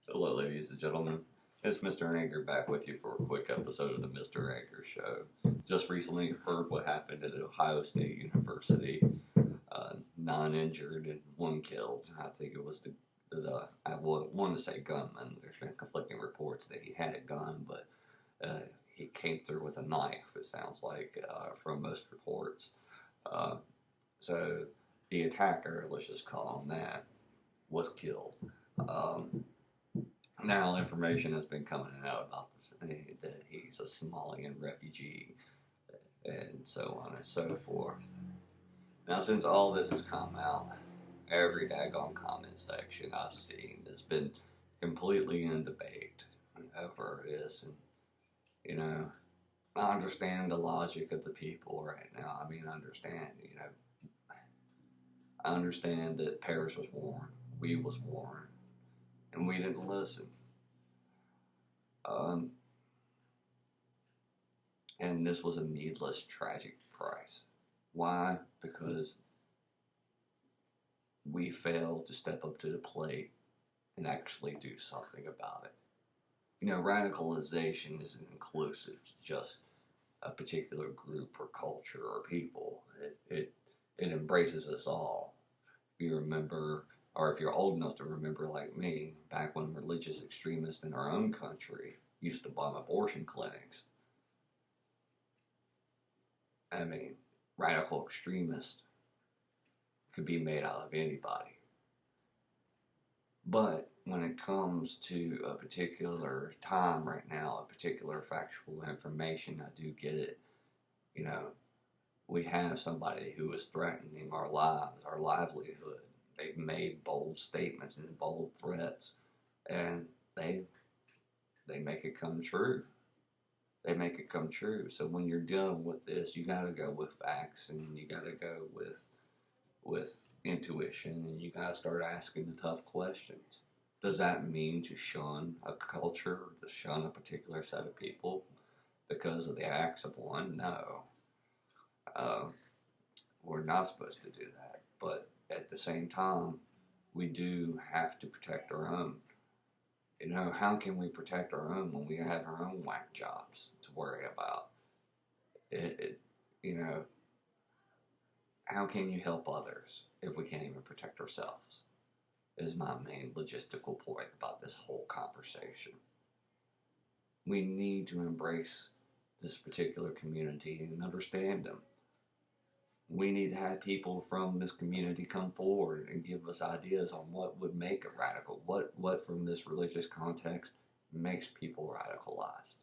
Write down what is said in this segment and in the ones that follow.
Hello, ladies and gentlemen. It's Mr. Anchor back with you for a quick episode of the Mr. Anchor Show. Just recently heard what happened at Ohio State University. 9 injured and 1 killed. I think it was I want to say gunman. There's been conflicting reports that he had a gun, but he came through with a knife, it sounds like, from most reports. So the attacker, let's just call him that, was killed. Now, information has been coming out about this, that he's a Somalian refugee, and so on and so forth. Now, since all this has come out, every daggone comment section I've seen has been completely in debate over this. And, I understand the logic of the people right now. I understand that Paris was warned, we was warned, and we didn't listen. And this was a needless, tragic price. Why? Because we failed to step up to the plate and actually do something about it. Radicalization isn't inclusive to just a particular group or culture or people. It embraces us all. If you remember, or if you're old enough to remember like me, back when religious extremists in our own country used to bomb abortion clinics. Radical extremists could be made out of anybody. But when it comes to a particular time right now, a particular factual information, I do get it. We have somebody who is threatening our lives, our livelihood. They've made bold statements and bold threats, and they make it come true. They make it come true. So when you're dealing with this, you got to go with facts, and you got to go with intuition, and you got to start asking the tough questions. Does that mean to shun a culture or to shun a particular set of people because of the acts of one? No. We're not supposed to do that. But at the same time, we do have to protect our own. How can we protect our own when we have our own whack jobs to worry about? How can you help others if we can't even protect ourselves? Is my main logistical point about this whole conversation. We need to embrace this particular community and understand them. We need to have people from this community come forward and give us ideas on what would make it radical. What from this religious context makes people radicalized.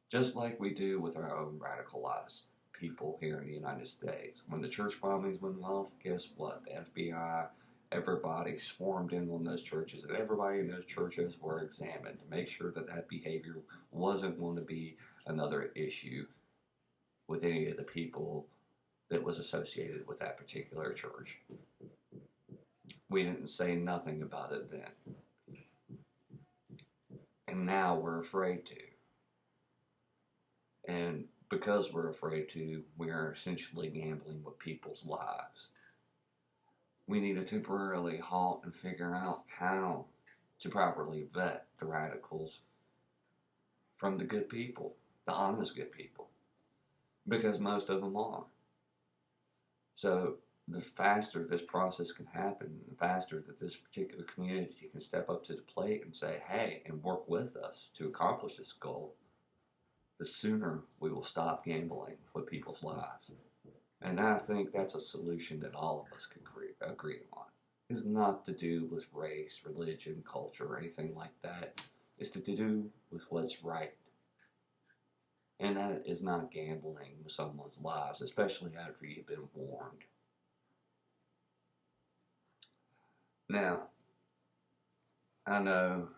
Just like we do with our own radicalized people here in the United States. When the church bombings went off, guess what? The FBI, everybody swarmed in on those churches, and everybody in those churches were examined to make sure that behavior wasn't going to be another issue with any of the people that was associated with that particular church. We didn't say nothing about it then. And now we're afraid to. And because we're afraid to, we are essentially gambling with people's lives. We need to temporarily halt and figure out how to properly vet the radicals from the good people, the honest good people. Because most of them are. So the faster this process can happen, the faster that this particular community can step up to the plate and say, hey, and work with us to accomplish this goal, the sooner we will stop gambling with people's lives. And I think that's a solution that all of us can agree on. It's not to do with race, religion, culture, or anything like that. It's to do with what's right. And that is not gambling with someone's lives, especially after you've been warned. Now, I know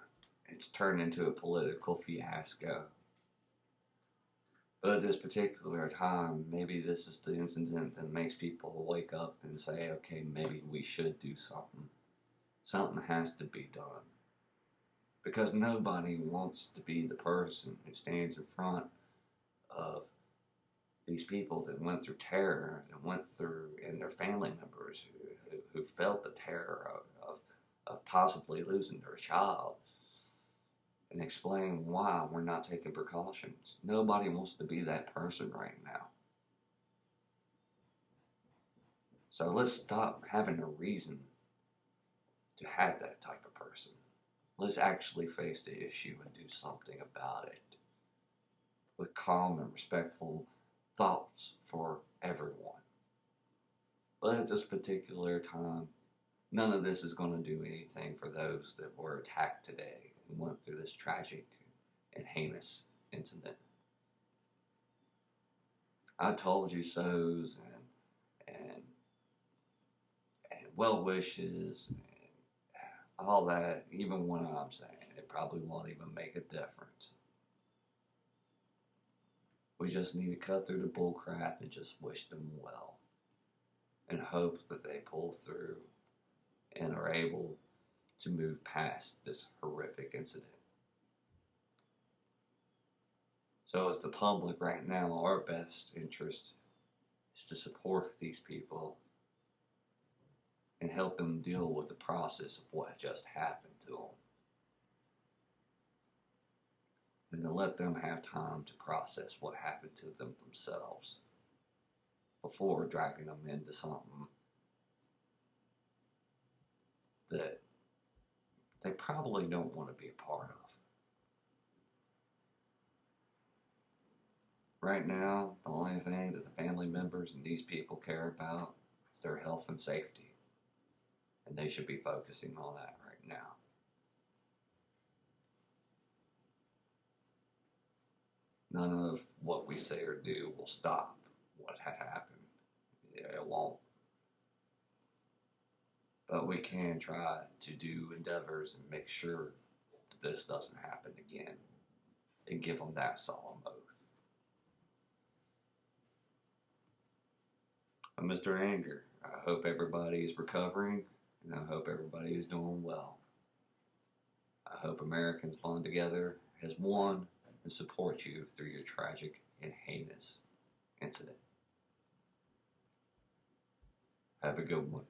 it's turned into a political fiasco. But at this particular time, maybe this is the incident that makes people wake up and say, okay, maybe we should do something. Something has to be done. Because nobody wants to be the person who stands in front of these people that went through terror, and their family members who felt the terror of possibly losing their child. and explain why we're not taking precautions. Nobody wants to be that person right now. So let's stop having a reason to have that type of person. Let's actually face the issue and do something about it with calm and respectful thoughts for everyone. But at this particular time, none of this is going to do anything for those that were attacked today and went through this tragic and heinous incident. I told you so's and well wishes and all that, even when I'm saying it probably won't even make a difference. We just need to cut through the bullcrap and just wish them well and hope that they pull through and are able to move past this horrific incident. So as the public right now, our best interest is to support these people and help them deal with the process of what just happened to them. And to let them have time to process what happened to them themselves before dragging them into something that they probably don't want to be a part of. Right now, the only thing that the family members and these people care about is their health and safety. And they should be focusing on that right now. None of what we say or do will stop what had happened. It won't. But we can try to do endeavors and make sure that this doesn't happen again and give them that solemn oath. I'm Mr. Anger. I hope everybody is recovering, and I hope everybody is doing well. I hope Americans bond together as one and support you through your tragic and heinous incident. Have a good one.